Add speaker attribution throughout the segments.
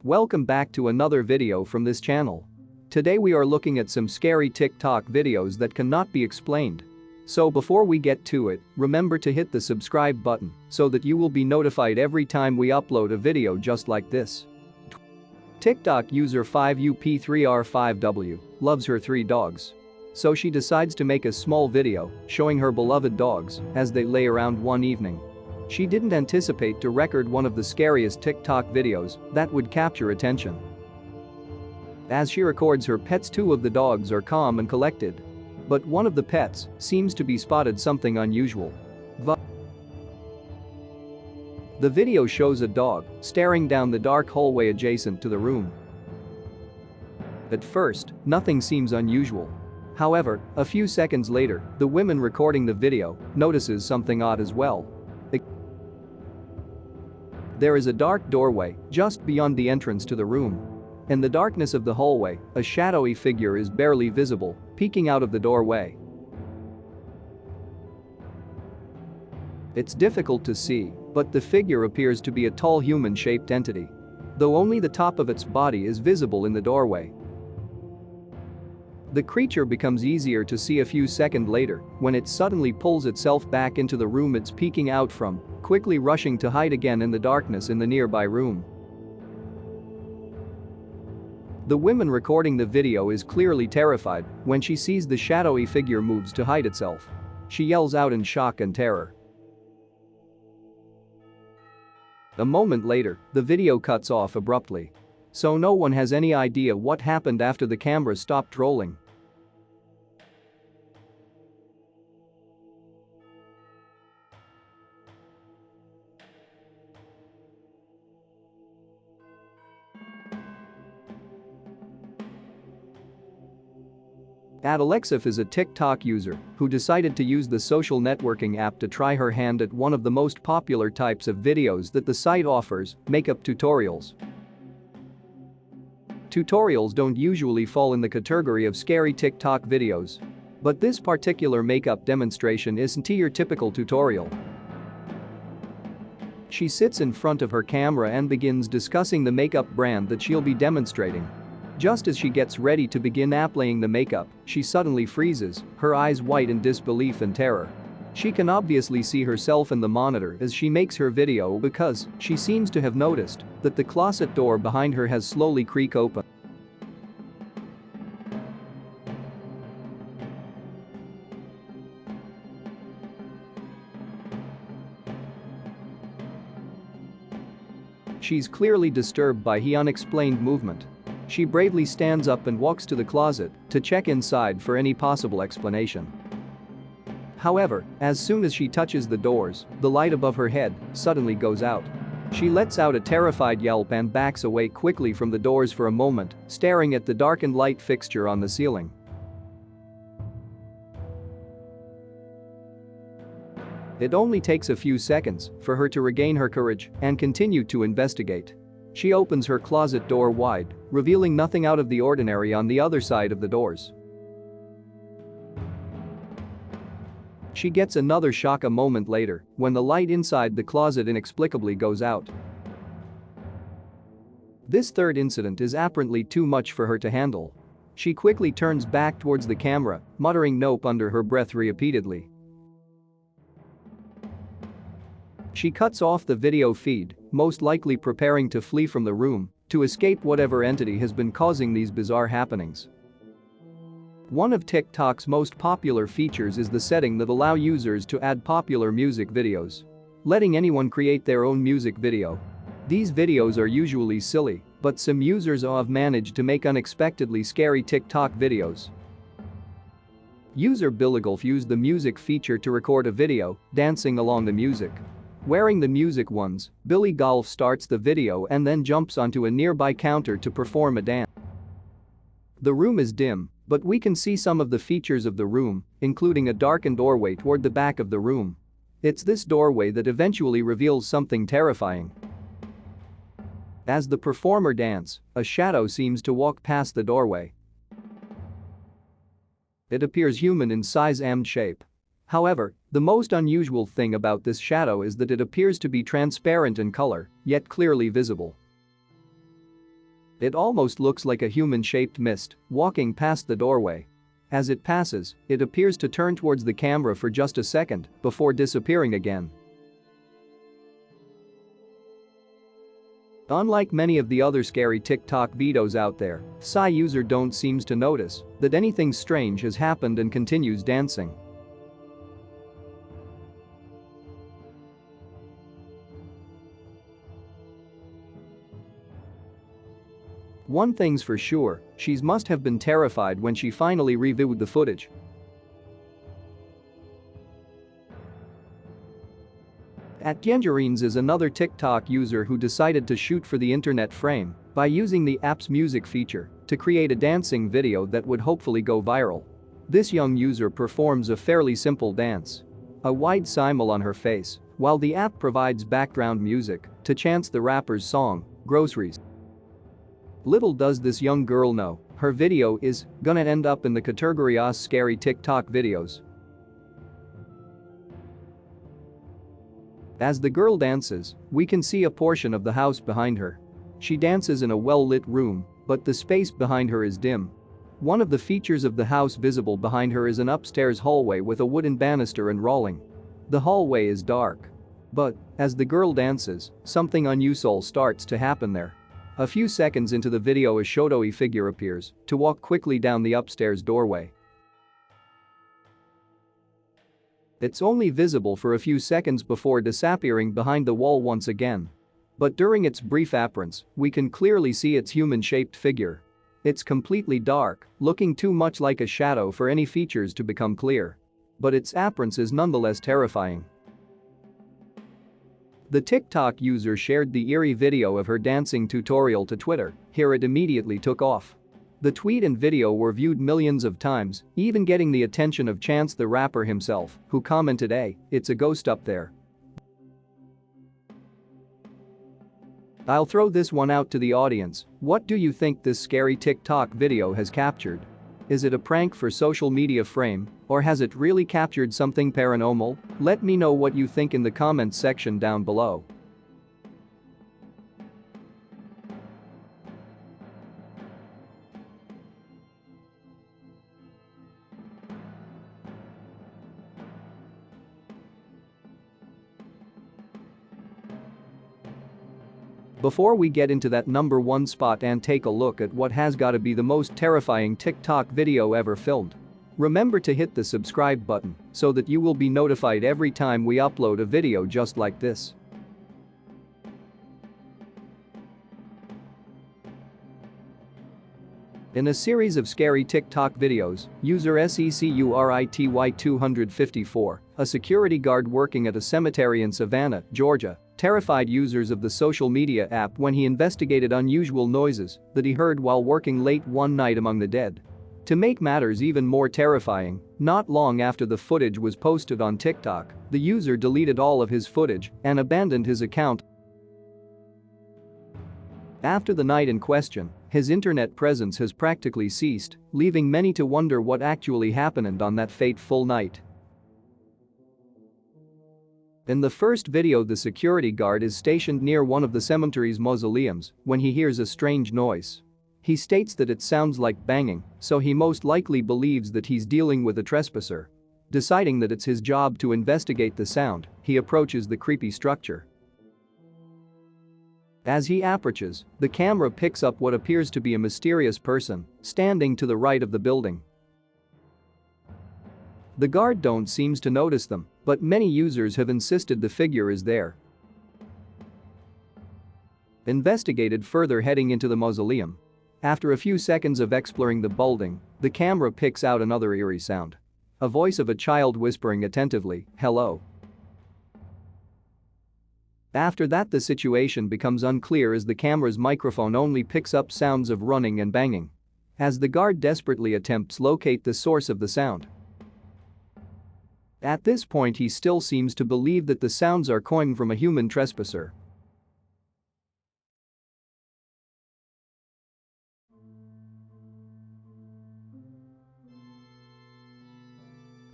Speaker 1: Welcome back to another video from this channel. Today we are looking at some scary TikTok videos that cannot be explained. So before we get to it, remember to hit the subscribe button so that you will be notified every time we upload a video just like this. TikTok user 5UP3R5W loves her 3 dogs. So she decides to make a small video showing her beloved dogs as they lay around one evening. She didn't anticipate to record one of the scariest TikTok videos that would capture attention. As she records her pets, 2 of the dogs are calm and collected. But one of the pets seems to be spotted something unusual. The video shows a dog staring down the dark hallway adjacent to the room. At first, nothing seems unusual. However, a few seconds later, the woman recording the video notices something odd as well. There is a dark doorway just beyond the entrance to the room. In the darkness of the hallway, a shadowy figure is barely visible, peeking out of the doorway. It's difficult to see, but the figure appears to be a tall human-shaped entity. Though only the top of its body is visible in the doorway. The creature becomes easier to see a few seconds later when it suddenly pulls itself back into the room it's peeking out from, quickly rushing to hide again in the darkness in the nearby room. The woman recording the video is clearly terrified when she sees the shadowy figure moves to hide itself. She yells out in shock and terror. A moment later, the video cuts off abruptly. So no one has any idea what happened after the camera stopped rolling. Alexif is a TikTok user who decided to use the social networking app to try her hand at one of the most popular types of videos that the site offers: makeup tutorials. Tutorials don't usually fall in the category of scary TikTok videos. But this particular makeup demonstration isn't your typical tutorial. She sits in front of her camera and begins discussing the makeup brand that she'll be demonstrating. Just as she gets ready to begin applying the makeup, she suddenly freezes, her eyes wide in disbelief and terror. She can obviously see herself in the monitor as she makes her video because she seems to have noticed that the closet door behind her has slowly creaked open. She's clearly disturbed by the unexplained movement. She bravely stands up and walks to the closet to check inside for any possible explanation. However, as soon as she touches the doors, the light above her head suddenly goes out. She lets out a terrified yelp and backs away quickly from the doors for a moment, staring at the darkened light fixture on the ceiling. It only takes a few seconds for her to regain her courage and continue to investigate. She opens her closet door wide, revealing nothing out of the ordinary on the other side of the doors. She gets another shock a moment later when the light inside the closet inexplicably goes out. This third incident is apparently too much for her to handle. She quickly turns back towards the camera, muttering "nope" under her breath repeatedly. She cuts off the video feed, most likely preparing to flee from the room to escape whatever entity has been causing these bizarre happenings. One of TikTok's most popular features is the setting that allows users to add popular music videos, letting anyone create their own music video. These videos are usually silly, but some users have managed to make unexpectedly scary TikTok videos. User Billigolf used the music feature to record a video dancing along the music. Wearing the music ones, Billy Golf starts the video and then jumps onto a nearby counter to perform a dance. The room is dim, but we can see some of the features of the room, including a darkened doorway toward the back of the room. It's this doorway that eventually reveals something terrifying. As the performer dances, a shadow seems to walk past the doorway. It appears human in size and shape. However, the most unusual thing about this shadow is that it appears to be transparent in color, yet clearly visible. It almost looks like a human-shaped mist walking past the doorway. As it passes, it appears to turn towards the camera for just a second before disappearing again. Unlike many of the other scary TikTok videos out there, Psy user don't seems to notice that anything strange has happened and continues dancing. One thing's for sure, she must have been terrified when she finally reviewed the footage. @Yengerines is another TikTok user who decided to shoot for the internet frame by using the app's music feature to create a dancing video that would hopefully go viral. This young user performs a fairly simple dance. A wide smile on her face, while the app provides background music to chant the rapper's song, Groceries. Little does this young girl know, her video is gonna end up in the category of scary TikTok videos. As the girl dances, we can see a portion of the house behind her. She dances in a well-lit room, but the space behind her is dim. One of the features of the house visible behind her is an upstairs hallway with a wooden banister and railing. The hallway is dark. But, as the girl dances, something unusual starts to happen there. A few seconds into the video, a shadowy figure appears to walk quickly down the upstairs doorway. It's only visible for a few seconds before disappearing behind the wall once again. But during its brief appearance, we can clearly see its human-shaped figure. It's completely dark, looking too much like a shadow for any features to become clear. But its appearance is nonetheless terrifying. The TikTok user shared the eerie video of her dancing tutorial to Twitter. Here it immediately took off. The tweet and video were viewed millions of times, even getting the attention of Chance the Rapper himself, who commented, "Hey, it's a ghost up there." I'll throw this one out to the audience. What do you think this scary TikTok video has captured? Is it a prank for social media frame, or has it really captured something paranormal? Let me know what you think in the comments section down below. Before we get into that number one spot and take a look at what has gotta be the most terrifying TikTok video ever filmed, remember to hit the subscribe button so that you will be notified every time we upload a video just like this. In a series of scary TikTok videos, user SECURITY254, a security guard working at a cemetery in Savannah, Georgia, terrified users of the social media app when he investigated unusual noises that he heard while working late one night among the dead. To make matters even more terrifying, not long after the footage was posted on TikTok, the user deleted all of his footage and abandoned his account. After the night in question, his internet presence has practically ceased, leaving many to wonder what actually happened on that fateful night. In the first video, the security guard is stationed near one of the cemetery's mausoleums when he hears a strange noise. He states that it sounds like banging, so he most likely believes that he's dealing with a trespasser. Deciding that it's his job to investigate the sound, he approaches the creepy structure. As he approaches, the camera picks up what appears to be a mysterious person standing to the right of the building. The guard don't seems to notice them, but many users have insisted the figure is there. Investigated further heading into the mausoleum. After a few seconds of exploring the building, the camera picks out another eerie sound. A voice of a child whispering attentively, "Hello." After that, the situation becomes unclear as the camera's microphone only picks up sounds of running and banging. As the guard desperately attempts to locate the source of the sound. At this point, he still seems to believe that the sounds are coming from a human trespasser.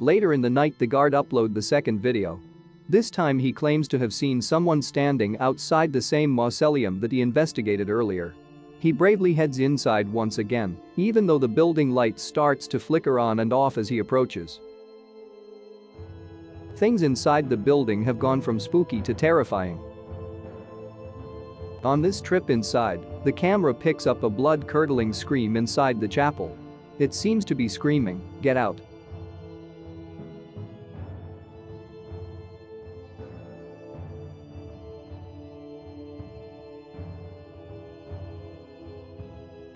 Speaker 1: Later in the night, the guard uploaded the second video. This time he claims to have seen someone standing outside the same mausoleum that he investigated earlier. He bravely heads inside once again, even though the building light starts to flicker on and off as he approaches. Things inside the building have gone from spooky to terrifying. On this trip inside, the camera picks up a blood-curdling scream inside the chapel. It seems to be screaming, "Get out."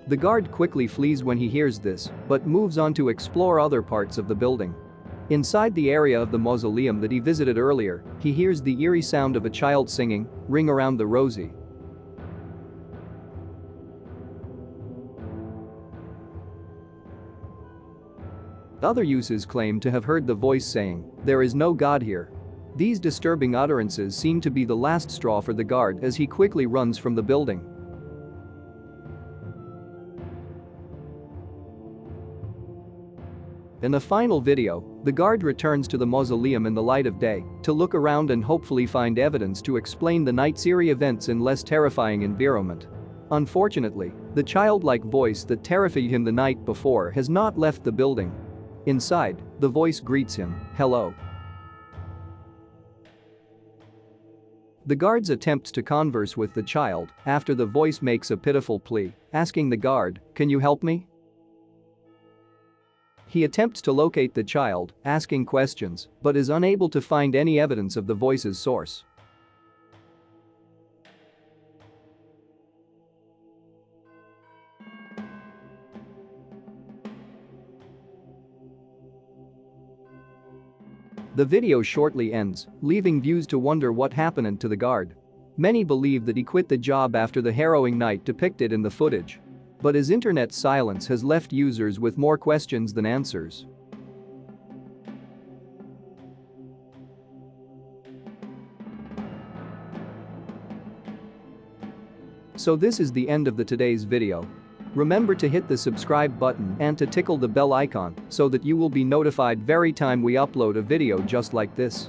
Speaker 1: The guard quickly flees when he hears this, but moves on to explore other parts of the building. Inside the area of the mausoleum that he visited earlier, he hears the eerie sound of a child singing, "Ring Around the Rosie." Other users claim to have heard the voice saying, "There is no God here." These disturbing utterances seem to be the last straw for the guard as he quickly runs from the building. In the final video, the guard returns to the mausoleum in the light of day to look around and hopefully find evidence to explain the night's eerie events in less terrifying environment. Unfortunately, the childlike voice that terrified him the night before has not left the building. Inside, the voice greets him, "Hello." The guards attempts to converse with the child after the voice makes a pitiful plea, asking the guard, "Can you help me?" He attempts to locate the child, asking questions, but is unable to find any evidence of the voice's source. The video shortly ends, leaving viewers to wonder what happened to the guard. Many believe that he quit the job after the harrowing night depicted in the footage. But his internet silence has left users with more questions than answers. So this is the end of today's video. Remember to hit the subscribe button and to tickle the bell icon so that you will be notified every time we upload a video just like this.